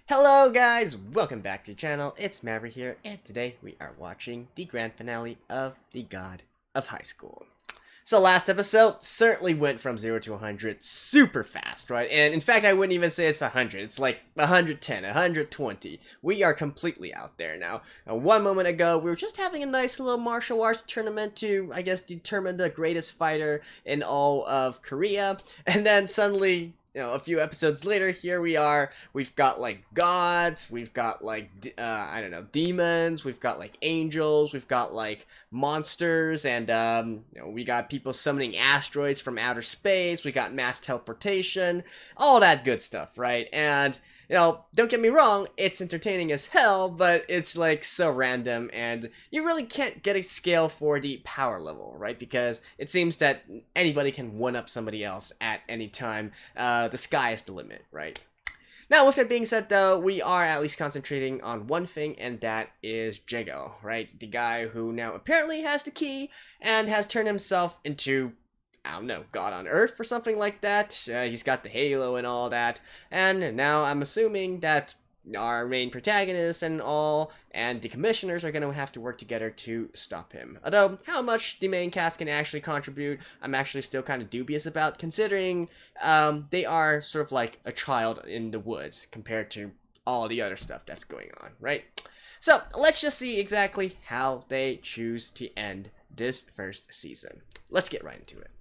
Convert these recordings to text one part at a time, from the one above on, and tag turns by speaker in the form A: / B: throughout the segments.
A: Hello guys, welcome back to the channel, it's Maverick here, and today we are watching the grand finale of The God of High School. So last episode certainly went from 0 to 100 super fast, right? And in fact, I wouldn't even say it's 100, it's like 110, 120. We are completely out there now. One moment ago, we were just having a nice little martial arts tournament to, I guess, determine the greatest fighter in all of Korea, and then suddenly, a few episodes later, here we are. We've got like gods, we've got like I don't know, demons, we've got like angels, we've got like monsters, and we got people summoning asteroids from outer space. We got mass teleportation, all that good stuff, right? And don't get me wrong, it's entertaining as hell, but it's like so random, and you really can't get a scale for the power level, right? Because it seems that anybody can one-up somebody else at any time. The sky is the limit, right? Now, with that being said, though, we are at least concentrating on one thing, and that is Jago, right? The guy who now apparently has the key and has turned himself into, I don't know, God on Earth or something like that. He's got the halo and all that. And now I'm assuming that our main protagonist and all, and the commissioners are going to have to work together to stop him. Although, how much the main cast can actually contribute, I'm actually still kind of dubious about, considering they are sort of like a child in the woods compared to all the other stuff that's going on, right? So, let's just see exactly how they choose to end this first season. Let's get right into it.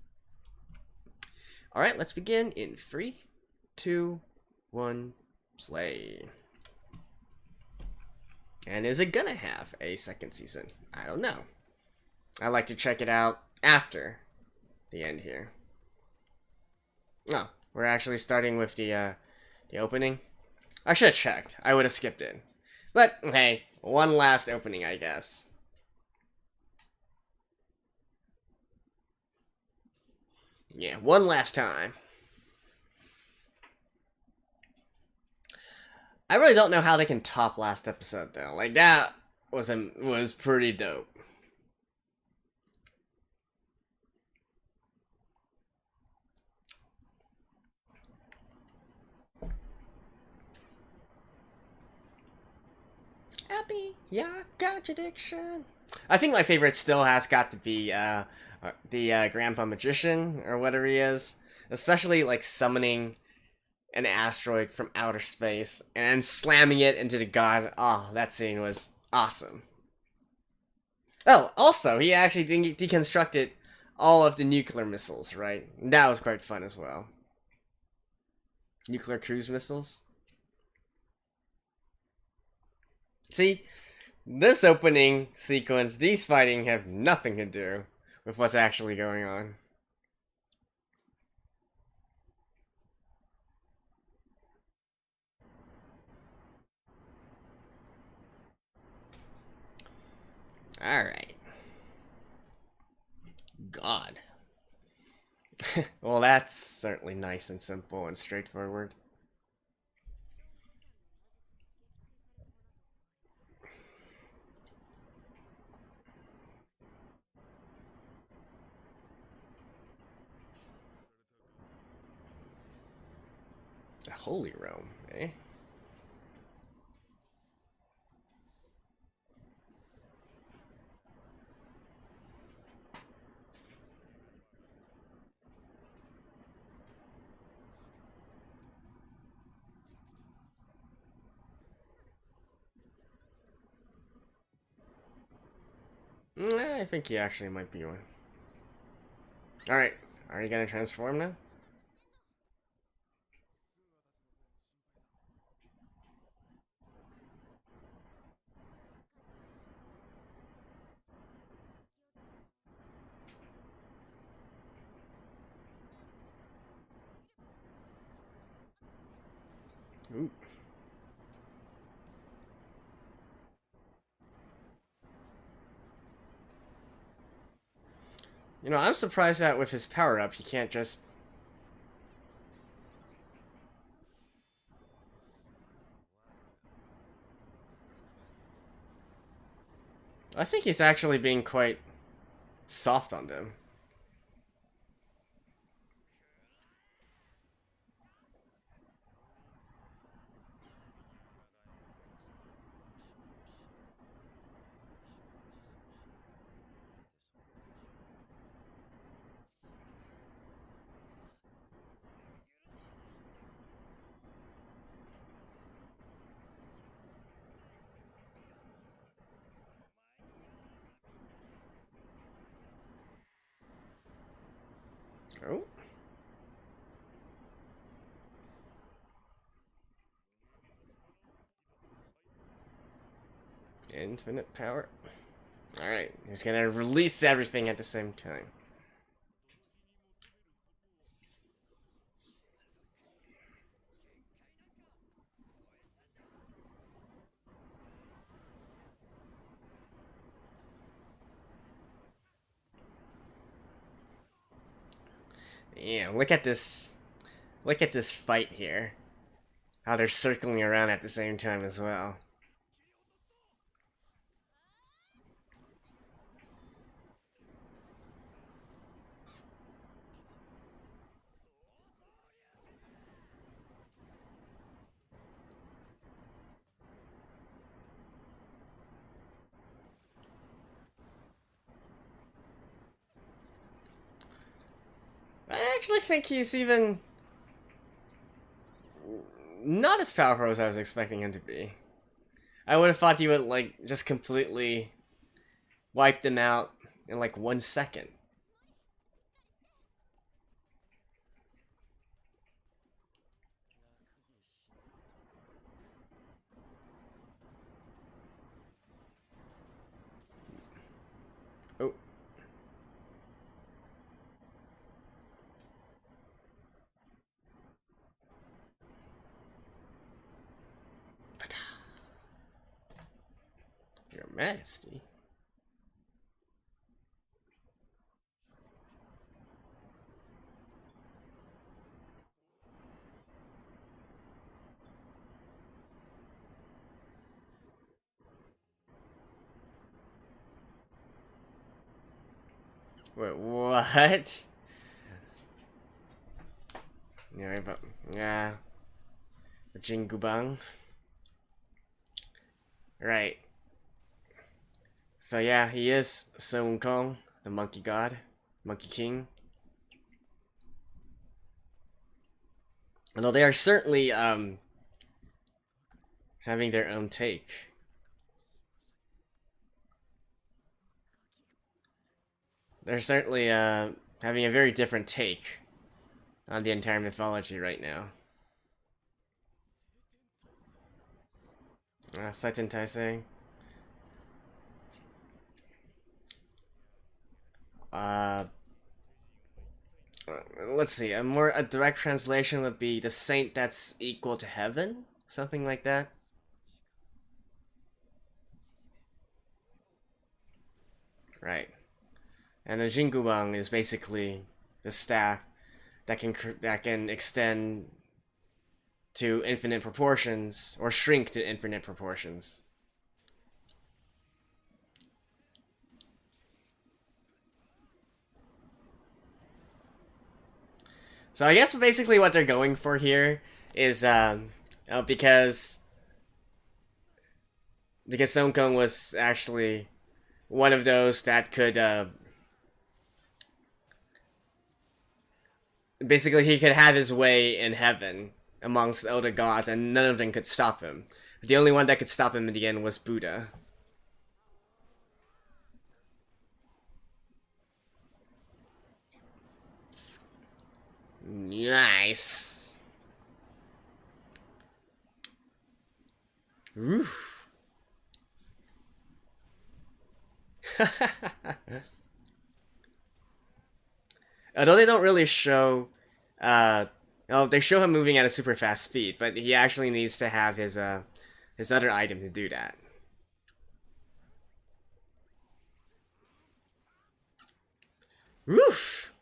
A: Alright, let's begin in 3, 2, 1, play. And is it gonna have a second season? I don't know. I like to check it out after the end here. Oh, we're actually starting with the opening. I should have checked. I would have skipped it. But, hey, one last opening, I guess. Yeah, one last time. I really don't know how they can top last episode, though. Like, that was pretty dope. Happy, yeah, contradiction. I think my favorite still has got to be the Grandpa Magician, or whatever he is. Especially, like, summoning an asteroid from outer space and slamming it into the god. Oh, that scene was awesome. Oh, also, he actually deconstructed all of the nuclear missiles, right? That was quite fun as well. Nuclear cruise missiles. See, this opening sequence, these fighting have nothing to do with what's actually going on. Alright. God. Well, that's certainly nice and simple and straightforward. The Holy Realm, eh? I think he actually might be one. Alright, are you gonna transform now? Ooh. I'm surprised that with his power-up, he can't just... I think he's actually being quite soft on them. Oh. Infinite power. Alright, he's gonna release everything at the same time. Yeah, look at this. Look at this fight here. How they're circling around at the same time as well. I actually think he's even not as powerful as I was expecting him to be. I would have thought he would, like, just completely wipe them out in, like, 1 second. Oh. Your Majesty. Wait, what? Yeah, but yeah, Jingubang. Right. So yeah, he is Sun Kong, the monkey god, monkey king. Although they are certainly having their own take. They're certainly having a very different take on the entire mythology right now. Saitan Taisei. Uh, let's see. A direct translation would be the saint that's equal to heaven, something like that. Right. And the Jingubang is basically the staff that can extend to infinite proportions or shrink to infinite proportions. So I guess basically what they're going for here is because Song Kong was actually one of those that could basically he could have his way in heaven amongst all the gods and none of them could stop him. The only one that could stop him in the end was Buddha. Nice. Oof. Although they don't really show, oh, they show him moving at a super fast speed, but he actually needs to have his other item to do that. Oof.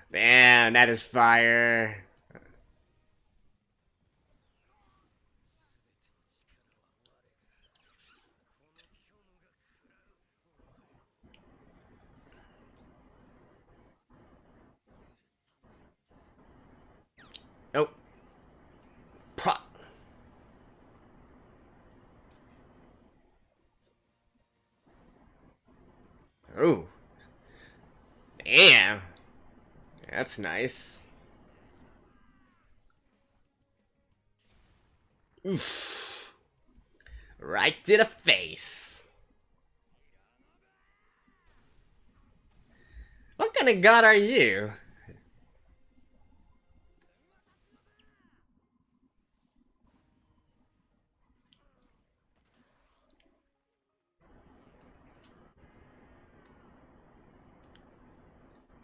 A: Man, that is fire. Oh. Pro. Oh. Damn. That's nice. Oof. Right to the face. What kind of god are you?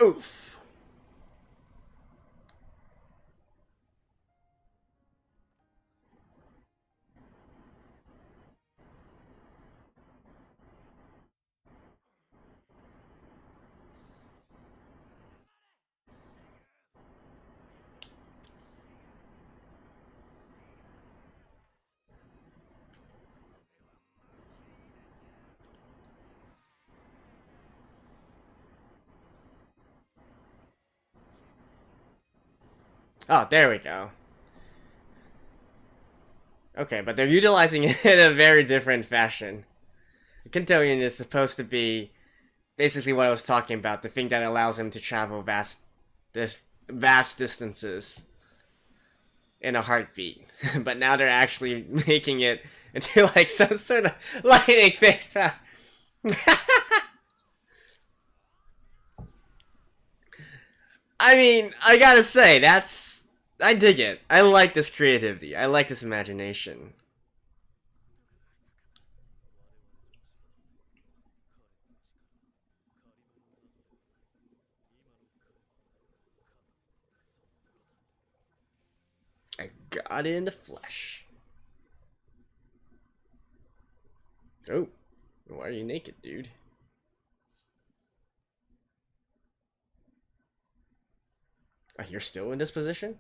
A: Oof. Oh, there we go. Okay, but they're utilizing it in a very different fashion. The Kentoian is supposed to be basically what I was talking about, the thing that allows him to travel vast distances in a heartbeat. But now they're actually making it into like some sort of lightning fixed power. I mean, I gotta say, I dig it. I like this creativity. I like this imagination. I got it in the flesh. Oh, why are you naked, dude? Oh, you're still in this position?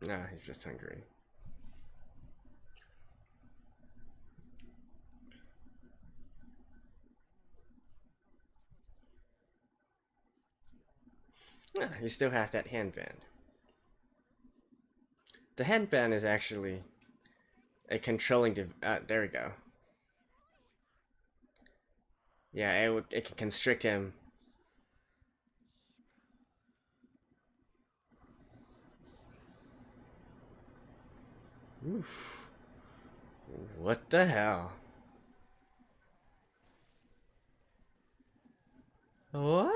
A: Nah, he's just hungry. Ah, he still has that handband. The handband is actually a controlling there we go. Yeah, it can constrict him. Oof. What the hell? What?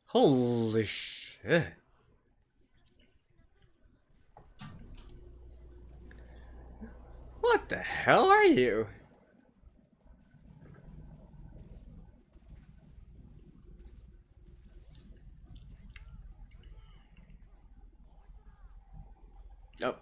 A: Holy shit. What the hell are you? Oh.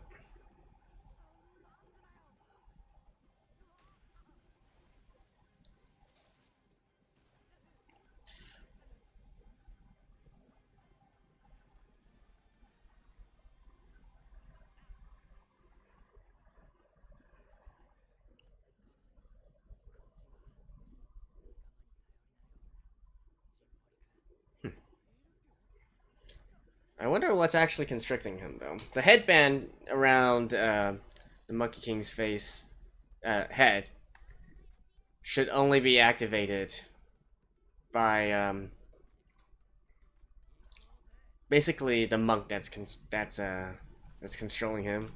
A: I wonder what's actually constricting him, though. The headband around the Monkey King's face, head, should only be activated by basically the monk that's controlling him.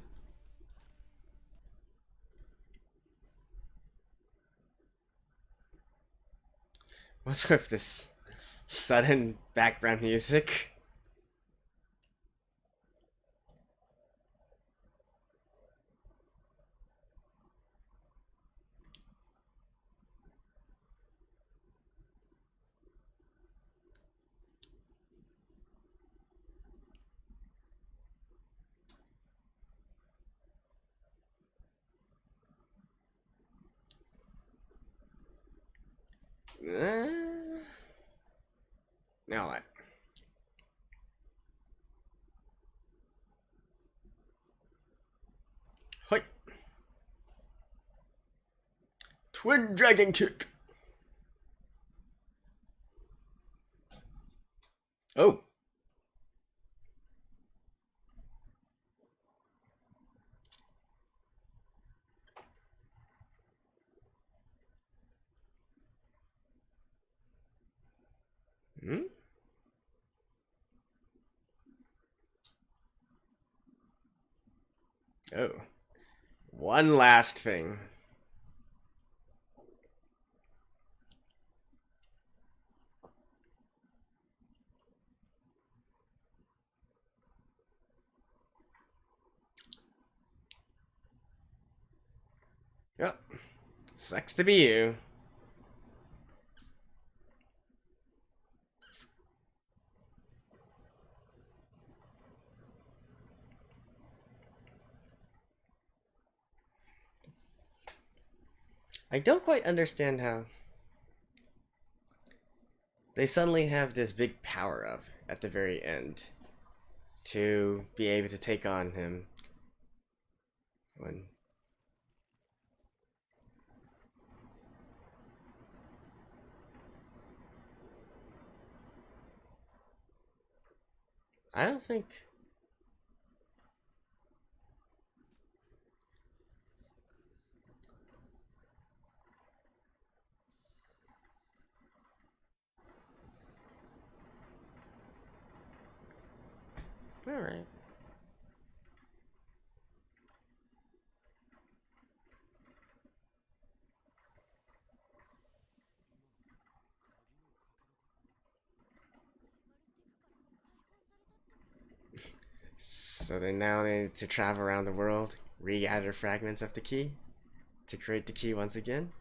A: What's with this sudden background music? Now what? Hoi! Twin Dragon Kick! Oh! Hmm? Oh. One last thing. Sucks to be you. I don't quite understand how they suddenly have this big power up at the very end to be able to take on him when I don't think all right. So they now need to travel around the world, regather fragments of the key to create the key once again.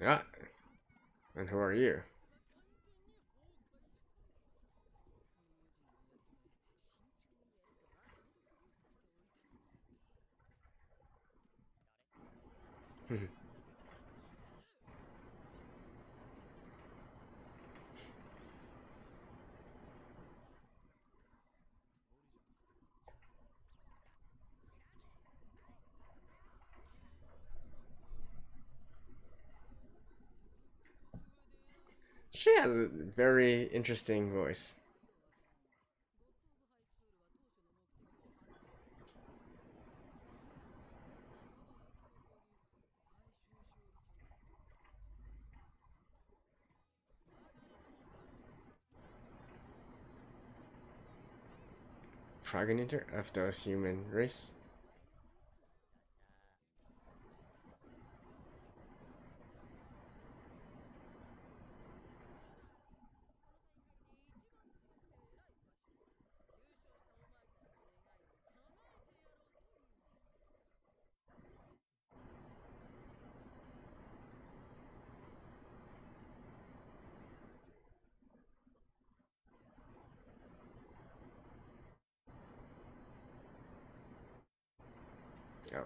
A: Yeah. And who are you? She has a very interesting voice. Progenitor of the human race. Oh.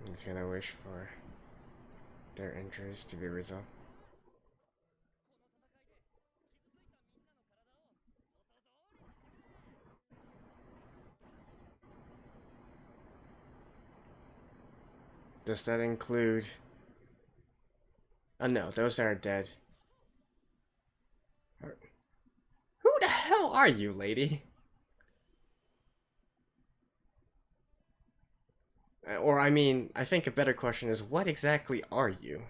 A: He's gonna wish for their injuries to be resolved. Does that include... Oh no, those are dead. Who the hell are you, lady? Or, I mean, I think a better question is, what exactly are you?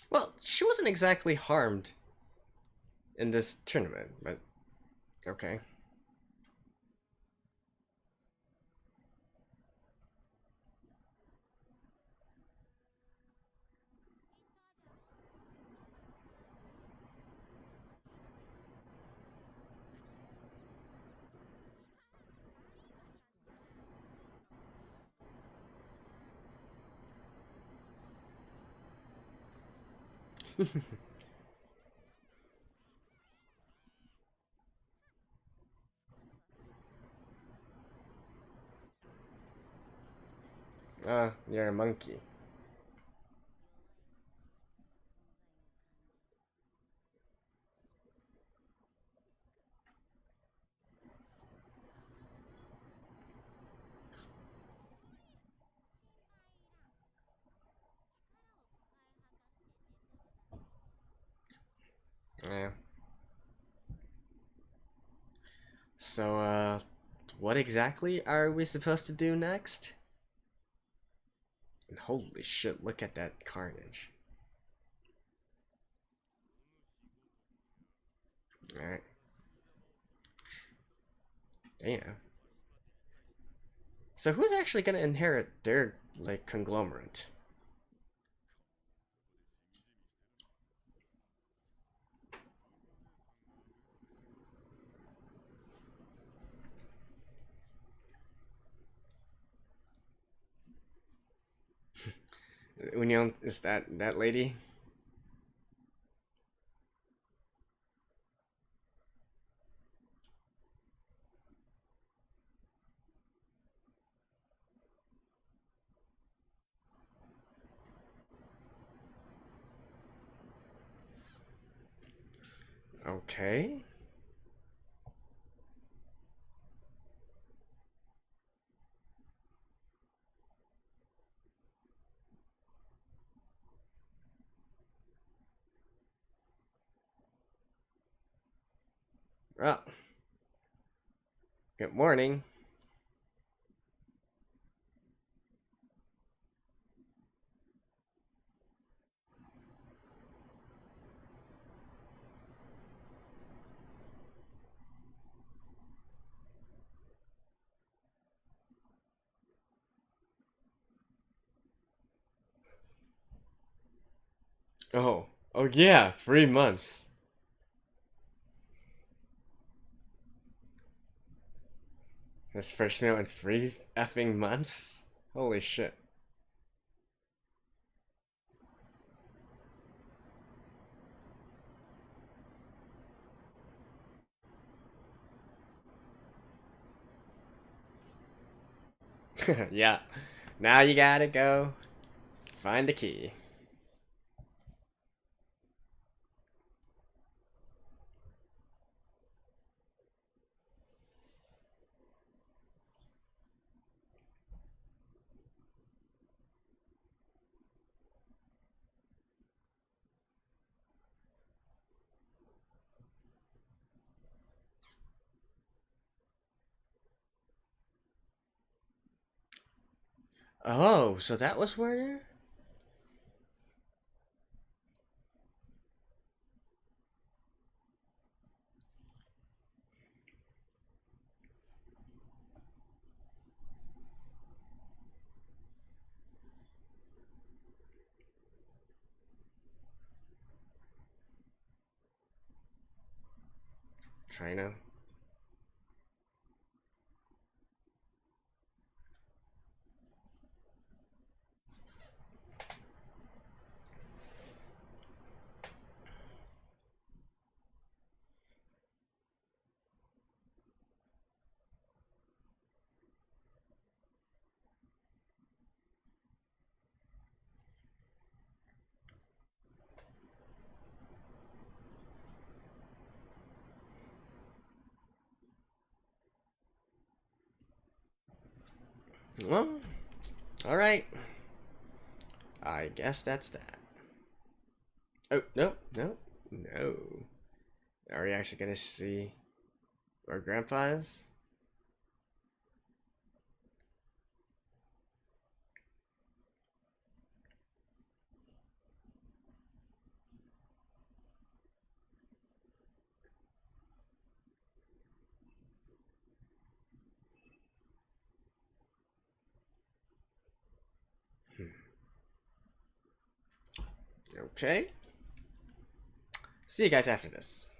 A: Well, she wasn't exactly harmed in this tournament, but okay. You're a monkey. Yeah. So, what exactly are we supposed to do next? And holy shit, look at that carnage. Alright. Damn. So who's actually gonna inherit their, like, conglomerate? Union, is that lady? Okay. Well, good morning. Oh yeah, 3 months. This first meal in 3 effing months? Holy shit. Yeah. Now you gotta go find the key. Oh, so that was where? China. Well, alright. I guess that's that. Oh, no, no, no. Are we actually gonna see where Grandpa is? Okay. See you guys after this.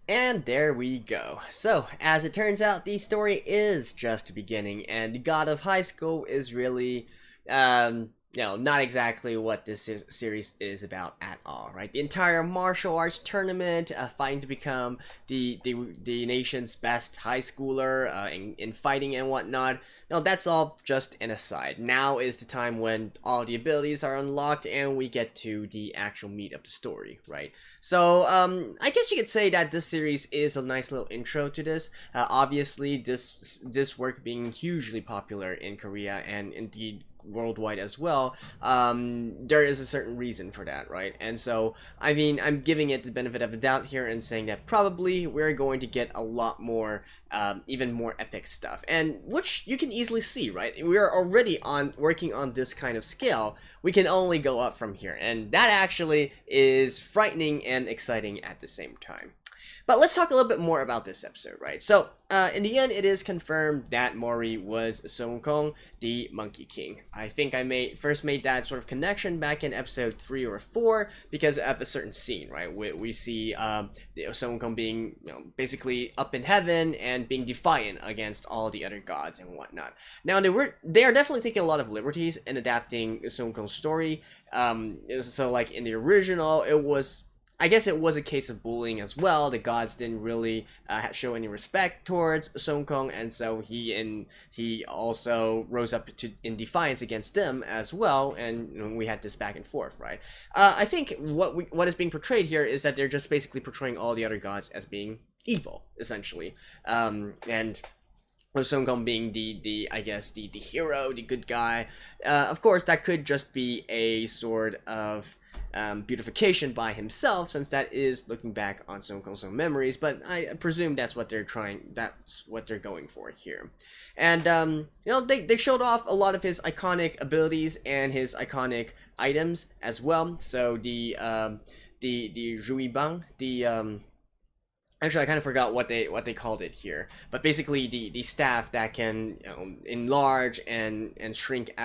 A: And there we go. So, as it turns out, the story is just beginning, and God of High School is really, not exactly what this series is about at all, right? The entire martial arts tournament, fighting to become the nation's best high schooler in fighting and whatnot, no, that's all just an aside. Now is the time when all the abilities are unlocked and we get to the actual meat of the story, right? So, I guess you could say that this series is a nice little intro to this. Obviously, this work being hugely popular in Korea and indeed worldwide as well, there is a certain reason for that, right? And so, I mean, I'm giving it the benefit of the doubt here and saying that probably we're going to get a lot more, even more epic stuff, and which you can easily see, right? We are already working on this kind of scale. We can only go up from here, and that actually is frightening and exciting at the same time. But let's talk a little bit more about this episode, right? So, in the end, it is confirmed that Mori was Song Kong, the Monkey King. I think I first made that sort of connection back in episode 3 or 4 because of a certain scene, right? We see Song Kong being, basically up in heaven and being defiant against all the other gods and whatnot. Now, they are definitely taking a lot of liberties in adapting Song Kong's story. So, like in the original, I guess it was a case of bullying as well. The gods didn't really show any respect towards Song Kong, and so he also rose up in defiance against them as well, and we had this back and forth, right? I think what is being portrayed here is that they're just basically portraying all the other gods as being evil, essentially, and Song Kong being the I guess the hero, the good guy. Of course, that could just be a sort of beautification by himself, since that is looking back on Song Kong's own memories, but I presume that's what they're going for here. And they showed off a lot of his iconic abilities and his iconic items as well. So the Zhui Bang, actually, I kind of forgot what they called it here, but basically the staff that can enlarge and shrink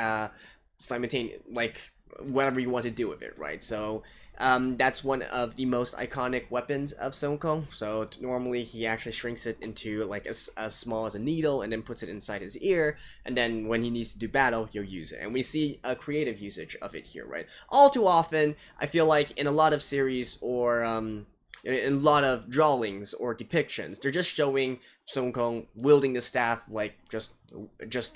A: simultaneously, like whatever you want to do with it, right? So that's one of the most iconic weapons of Song Kong. So normally he actually shrinks it into like as small as a needle and then puts it inside his ear, and then when he needs to do battle, he'll use it. And we see a creative usage of it here, right? All too often, I feel like in a lot of series or in a lot of drawings or depictions, they're just showing Song Kong wielding the staff like just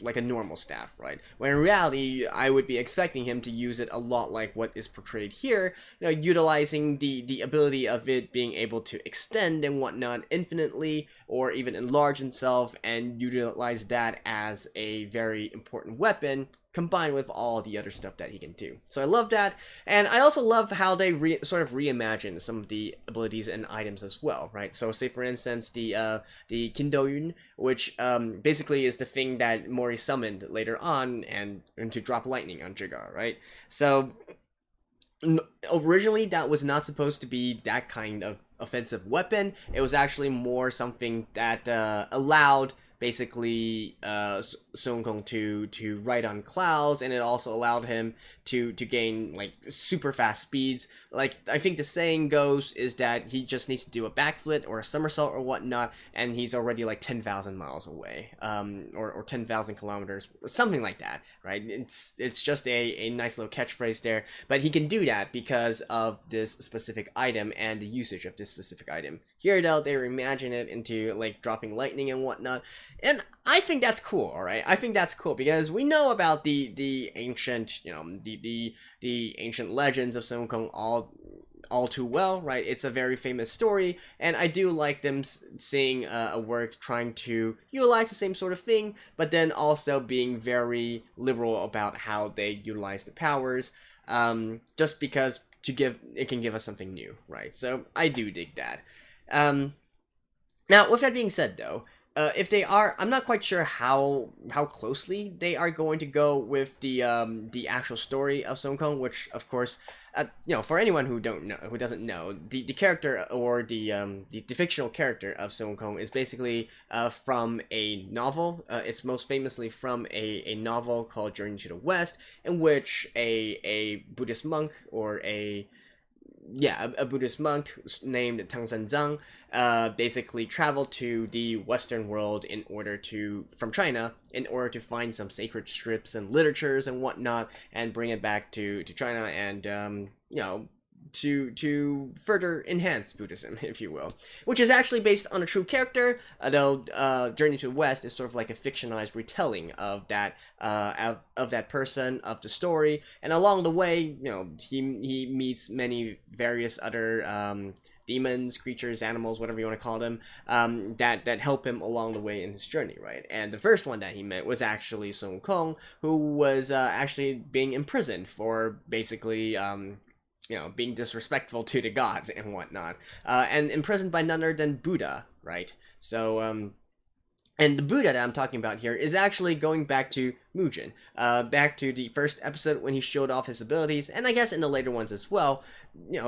A: like a normal staff, right? When in reality, I would be expecting him to use it a lot like what is portrayed here, utilizing the ability of it being able to extend and whatnot infinitely, or even enlarge himself, and utilize that as a very important weapon, combined with all the other stuff that he can do. So I love that, and I also love how they sort of reimagine some of the abilities and items as well, right? So say for instance the Kindoyun, which basically is the thing that Mori summoned later on and to drop lightning on Jigar, right? So originally that was not supposed to be that kind of offensive weapon. It was actually more something that allowed basically Song Kong to ride on clouds, and it also allowed him to gain like super fast speeds. Like I think the saying goes is that he just needs to do a backflip or a somersault or whatnot, and he's already like 10,000 miles away, or 10,000 kilometers, something like that, right? It's just a nice little catchphrase there, but he can do that because of this specific item and the usage of this specific item. Here though, they reimagine it into like dropping lightning and whatnot. And I think that's cool, alright? I think that's cool because we know about the ancient, the ancient legends of Song Kong all too well, right? It's a very famous story, and I do like them seeing a work trying to utilize the same sort of thing, but then also being very liberal about how they utilize the powers, just because it can give us something new, right? So I do dig that. Now, with that being said, though, if they are, I'm not quite sure how closely they are going to go with the actual story of Song Kong, which of course, for anyone who doesn't know, the character or the fictional character of Song Kong is basically from a novel. It's most famously from a novel called Journey to the West, in which a Buddhist monk or a Buddhist monk named Tang Zhang basically traveled to the Western world from China in order to find some sacred scripts and literatures and whatnot, and bring it back to China and to further enhance Buddhism, if you will, which is actually based on a true character. Though Journey to the West is sort of like a fictionalized retelling of that person, of the story, and along the way, he meets many various other demons, creatures, animals, whatever you want to call them, that help him along the way in his journey, right? And the first one that he met was actually Sun Wukong, who was actually being imprisoned for basically, being disrespectful to the gods and whatnot, and imprisoned by none other than Buddha, right? So, and the Buddha that I'm talking about here is actually going back to Mujin, back to the first episode when he showed off his abilities, and I guess in the later ones as well.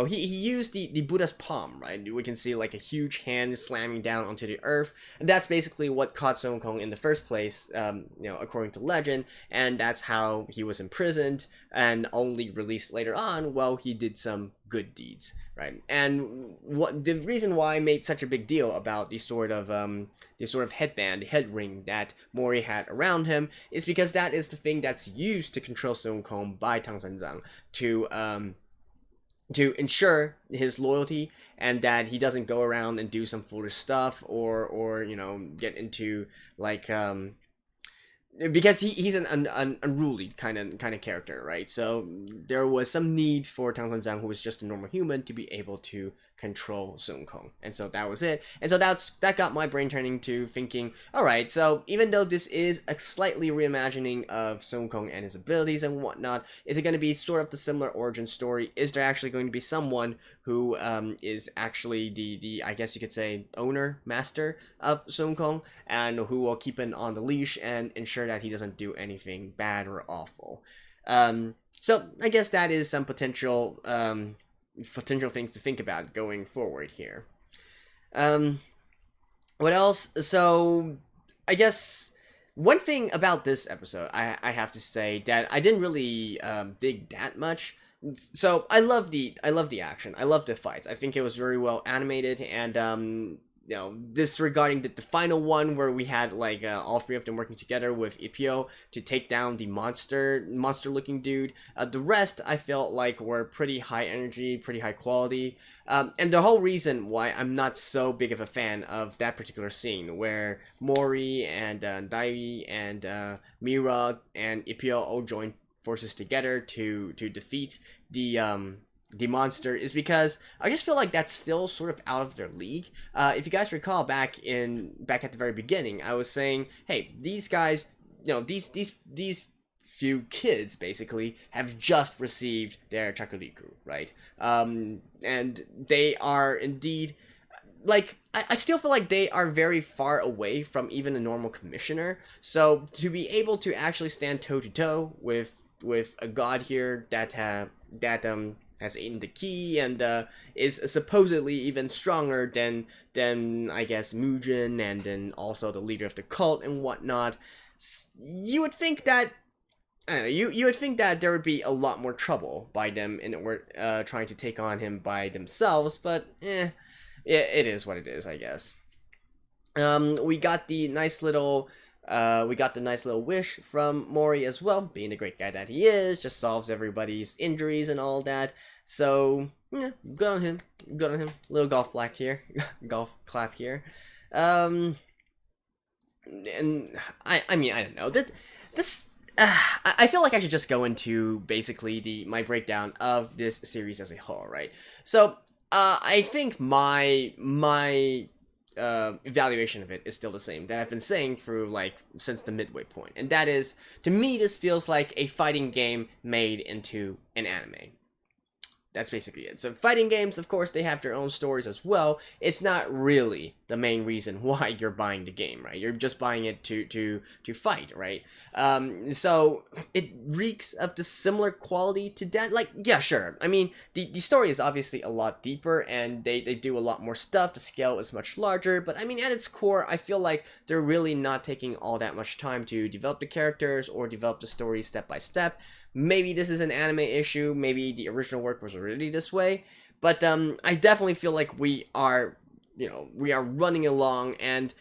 A: He used the Buddha's palm, right? We can see like a huge hand slamming down onto the earth, and that's basically what caught Sun Wukong in the first place, according to legend, and that's how he was imprisoned and only released later on while he did some good deeds, right? And what the reason why I made such a big deal about the sort of headband, head ring that Mori had around him is because that is the thing that's used to control Sun Wukong by Tang Senzang to ensure his loyalty, and that he doesn't go around and do some foolish stuff or get into like because he's an unruly kind of character, right? So there was some need for Tang Senzang, who was just a normal human, to be able to control Sun Wukong, and so that was it. And so that got my brain turning to thinking, all right, so even though this is a slightly reimagining of Sun Wukong and his abilities and whatnot, is it going to be sort of the similar origin story? Is there actually going to be someone who is actually the I guess you could say master of Sun Wukong, and who will keep him on the leash and ensure that he doesn't do anything bad or awful? So I guess that is some potential things to think about going forward here. What else? So I guess one thing about this episode, I have to say that I didn't really dig that much. So I love the action. I love the fights. I think it was very well animated, and disregarding the final one where we had like all three of them working together with Ipio to take down the monster looking dude. The rest I felt like were pretty high energy, pretty high quality. And the whole reason why I'm not so big of a fan of that particular scene where Mori and Dai and Mira and Ipio all joined forces together to defeat the monster is because I just feel like that's still sort of out of their league. If you guys recall back at the very beginning, I was saying, hey, these guys, these few kids basically have just received their Chakuriku, right? And they are indeed, like, I still feel like they are very far away from even a normal commissioner. So to be able to actually stand toe to toe with a god here that has eaten the key and is supposedly even stronger than I guess Mujin, and then also the leader of the cult and whatnot, you would think that you would think that there would be a lot more trouble by them in trying to take on him by themselves, but it is what it is, I guess. We got the nice little wish from Mori as well, being the great guy that he is, just solves everybody's injuries and all that. So yeah, good on him. Little golf clap here. And I mean, I don't know. This I feel like I should just go into basically my breakdown of this series as a whole, right? So I think my evaluation of it is still the same that I've been saying through since the midway point, and that is, to me, this feels like a fighting game made into an anime. That's basically it. So fighting games, of course, they have their own stories as well. It's not really the main reason why you're buying the game, right? You're just buying it to fight, right? So it reeks of the similar quality to that. Like, yeah, sure. I mean, the story is obviously a lot deeper, and they do a lot more stuff. The scale is much larger, but I mean, at its core, I feel like they're really not taking all that much time to develop the characters or develop the story step by step. Maybe this is an anime issue, maybe the original work was already this way, but I definitely feel like we are running along, and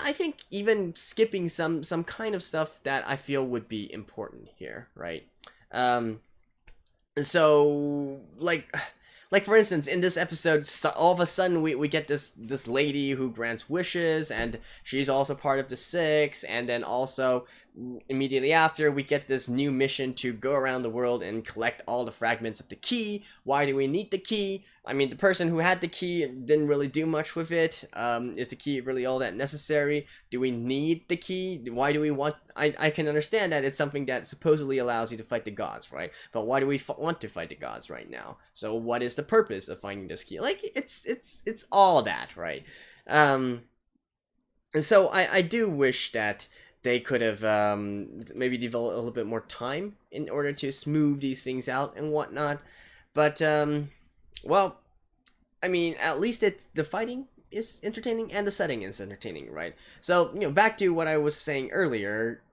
A: I think even skipping some kind of stuff that I feel would be important here, right? So like like for instance, in this episode, all of a sudden we get this lady who grants wishes, and she's also part of the Six, and then also immediately after we get this new mission to go around the world and collect all the fragments of the key. Why do we need the key? I mean, the person who had the key didn't really do much with it. Is the key really all that necessary? Do we need the key? Why do we want... I can understand that it's something that supposedly allows you to fight the gods, right? But why do we want to fight the gods right now? So what is the purpose of finding this key? Like, it's all that, right? And so I do wish that they could have maybe developed a little bit more time in order to smooth these things out and whatnot. But, well, I mean, at least the fighting is entertaining and the setting is entertaining, right? So, you know, back to what I was saying earlier,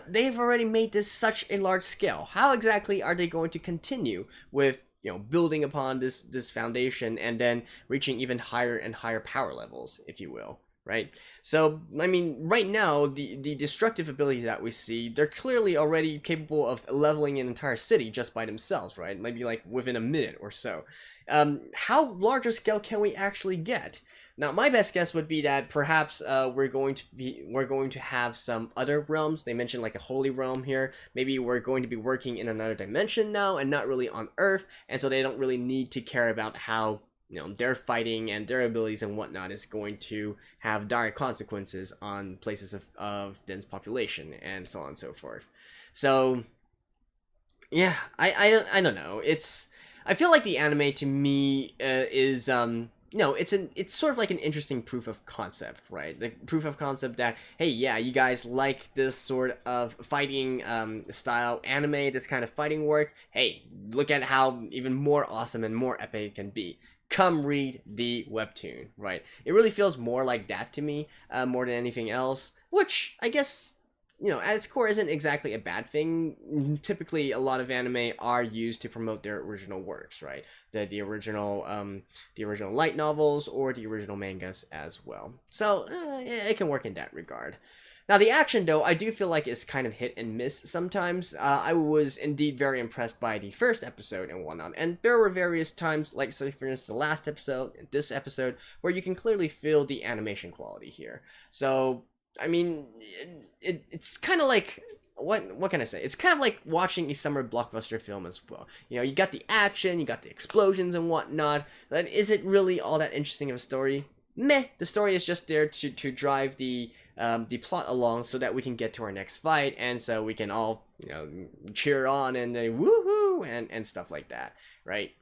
A: they've already made this such a large scale. How exactly are they going to continue with, you know, building upon this foundation and then reaching even higher and higher power levels, if you will? Right? So, I mean, right now, the destructive abilities that we see, they're clearly already capable of leveling an entire city just by themselves, right? Maybe like within a minute or so. How large a scale can we actually get? Now, my best guess would be that perhaps we're going to have some other realms. They mentioned like a holy realm here. Maybe we're going to be working in another dimension now and not really on Earth, and so they don't really need to care about how, you know, their fighting and their abilities and whatnot is going to have dire consequences on places of dense population and so on and so forth. So, yeah, I don't know. I feel like the anime to me is you know, it's sort of like an interesting proof of concept, right? The proof of concept that, hey, yeah, you guys like this sort of fighting style anime, this kind of fighting work. Hey, look at how even more awesome and more epic it can be. Come read the webtoon, right? It really feels more like that to me, more than anything else, which I guess, you know, at its core isn't exactly a bad thing. Typically, a lot of anime are used to promote their original works, right? The original light novels or the original mangas as well. So it can work in that regard. Now, the action, though, I do feel like is kind of hit and miss sometimes. I was indeed very impressed by the first episode and whatnot, and there were various times, like, say, for instance, the last episode and this episode, where you can clearly feel the animation quality here. So, I mean, it's kind of like... What can I say? It's kind of like watching a summer blockbuster film as well. You know, you got the action, you got the explosions and whatnot, but is it really all that interesting of a story? Meh. The story is just there to drive the plot along so that we can get to our next fight, and so we can all, you know, cheer on and woohoo and stuff like that, right?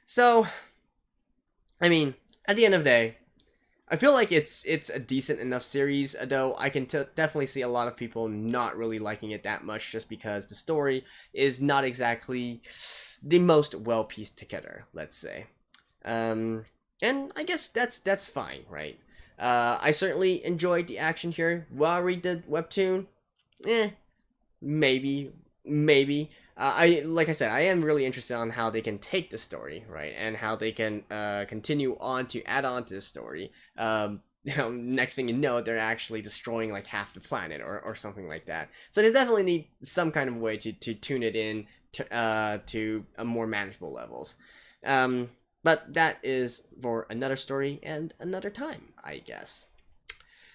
A: So, I mean, at the end of the day, I feel like it's a decent enough series, though I can definitely see a lot of people not really liking it that much just because the story is not exactly the most well pieced together, let's say. And I guess that's fine, right? I certainly enjoyed the action here. Will I read the webtoon? Maybe. Like I said, I am really interested on how they can take the story, right, and how they can continue on to add on to the story. You know, next thing you know, they're actually destroying like half the planet or something like that. So they definitely need some kind of way to tune it in to a more manageable levels. But that is for another story and another time, I guess.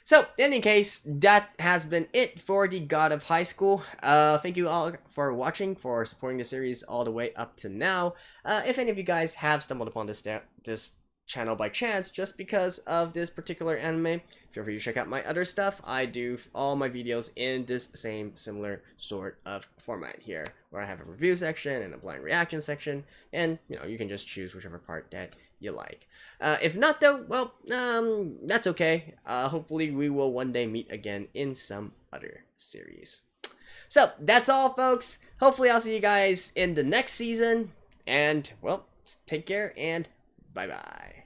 A: So, in any case, that has been it for the God of High School. Thank you all for watching, for supporting the series all the way up to now. If any of you guys have stumbled upon this channel by chance just because of this particular anime, feel free to check out my other stuff. I do all my videos in this same similar sort of format here, where I have a review section and a blind reaction section, and, you know, you can just choose whichever part that you like. If not, though, well, that's okay. Hopefully we will one day meet again in some other series. So, that's all, folks. Hopefully I'll see you guys in the next season, and, well, take care, and bye-bye.